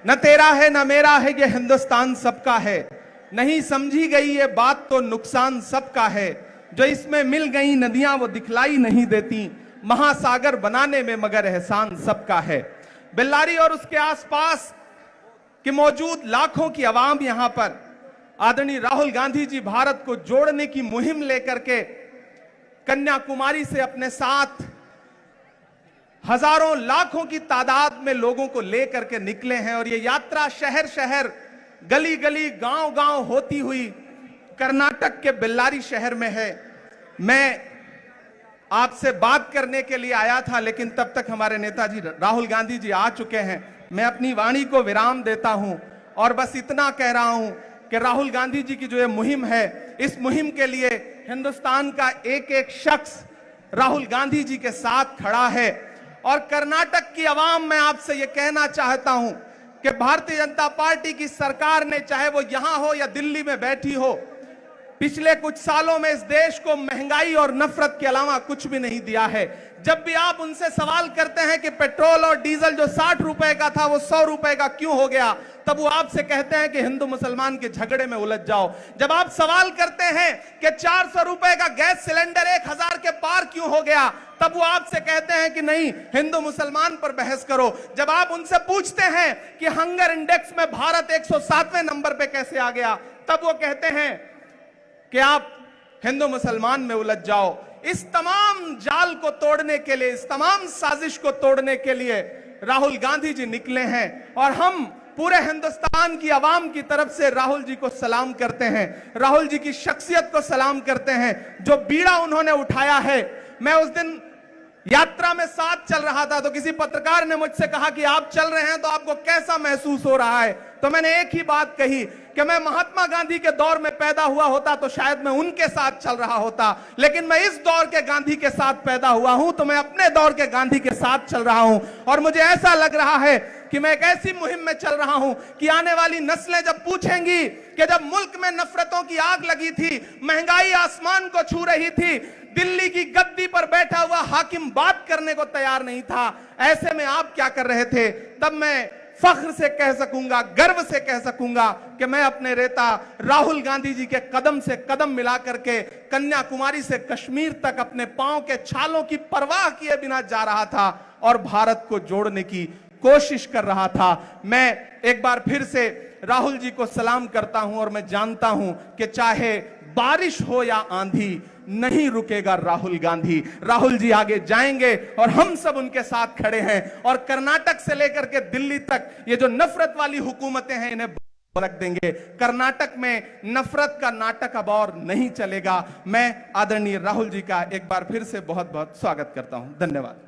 न तेरा है न मेरा है ये हिंदुस्तान सबका है, नहीं समझी गई ये बात तो नुकसान सबका है। जो इसमें मिल गई नदियां वो दिखलाई नहीं देती, महासागर बनाने में मगर एहसान सबका है। बेल्लारी और उसके आसपास कि मौजूद लाखों की आवाम यहां पर आदरणीय राहुल गांधी जी भारत को जोड़ने की मुहिम लेकर के कन्याकुमारी से अपने साथ हजारों लाखों की तादाद में लोगों को लेकर के निकले हैं और ये यात्रा शहर शहर गली गली गांव गांव होती हुई कर्नाटक के बेल्लारी शहर में है। मैं आपसे बात करने के लिए आया था, लेकिन तब तक हमारे नेताजी राहुल गांधी जी आ चुके हैं। मैं अपनी वाणी को विराम देता हूं और बस इतना कह रहा हूं कि राहुल गांधी जी की जो ये मुहिम है, इस मुहिम के लिए हिंदुस्तान का एक एक शख्स राहुल गांधी जी के साथ खड़ा है। और कर्नाटक की आवाम, मैं आपसे ये कहना चाहता हूं कि भारतीय जनता पार्टी की सरकार ने, चाहे वो यहां हो या दिल्ली में बैठी हो, पिछले कुछ सालों में इस देश को महंगाई और नफरत के अलावा कुछ भी नहीं दिया है। जब भी आप उनसे सवाल करते हैं कि पेट्रोल और डीजल जो 60 रुपए का था वो 100 रुपए का क्यों हो गया, तब वो आपसे कहते हैं कि हिंदू मुसलमान के झगड़े में उलझ जाओ। जब आप सवाल करते हैं कि 400 रुपए का गैस सिलेंडर 1000 के पार क्यों हो गया, तब वो आपसे कहते हैं कि नहीं, हिंदू मुसलमान पर बहस करो। जब आप उनसे पूछते हैं कि हंगर इंडेक्स में भारत 107वें नंबर पे कैसे आ गया, तब वो कहते हैं कि आप हिंदू मुसलमान में उलझ जाओ। इस तमाम जाल को तोड़ने के लिए, इस तमाम साजिश को तोड़ने के लिए राहुल गांधी जी निकले हैं और हम पूरे हिंदुस्तान की आवाम की तरफ से राहुल जी को सलाम करते हैं, राहुल जी की शख्सियत को सलाम करते हैं। जो बीड़ा उन्होंने उठाया है, मैं उस दिन यात्रा में साथ चल रहा था तो किसी पत्रकार ने मुझसे कहा कि आप चल रहे हैं तो आपको कैसा महसूस हो रहा है, तो मैंने एक ही बात कही कि मैं महात्मा गांधी के दौर में पैदा हुआ होता तो शायद मैं उनके साथ चल रहा होता, लेकिन मैं इस दौर के गांधी के साथ पैदा हुआ हूं तो मैं अपने दौर के गांधी के साथ चल रहा हूं। और मुझे ऐसा लग रहा है कि मैं एक ऐसी मुहिम में चल रहा हूं कि आने वाली नस्लें जब पूछेंगी कि जब मुल्क में नफरतों की आग लगी थी, महंगाई आसमान को छू रही थी, दिल्ली की गद्दी पर बैठा हुआ हाकिम बात करने को तैयार नहीं था, ऐसे में आप क्या कर रहे थे, तब मैं फख्र से कह सकूंगा, गर्व से कह सकूंगा कि मैं अपने नेता राहुल गांधी जी के कदम से कदम मिला करके कन्याकुमारी से कश्मीर तक अपने पांव के छालों की परवाह किए बिना जा रहा था और भारत को जोड़ने की कोशिश कर रहा था। मैं एक बार फिर से राहुल जी को सलाम करता हूं और मैं जानता हूं कि चाहे बारिश हो या आंधी, नहीं रुकेगा राहुल गांधी। राहुल जी आगे जाएंगे और हम सब उनके साथ खड़े हैं और कर्नाटक से लेकर के दिल्ली तक ये जो नफरत वाली हुकूमतें हैं इन्हें रख देंगे। कर्नाटक में नफरत का नाटक अब और नहीं चलेगा। मैं आदरणीय राहुल जी का एक बार फिर से बहुत बहुत स्वागत करता हूं। धन्यवाद।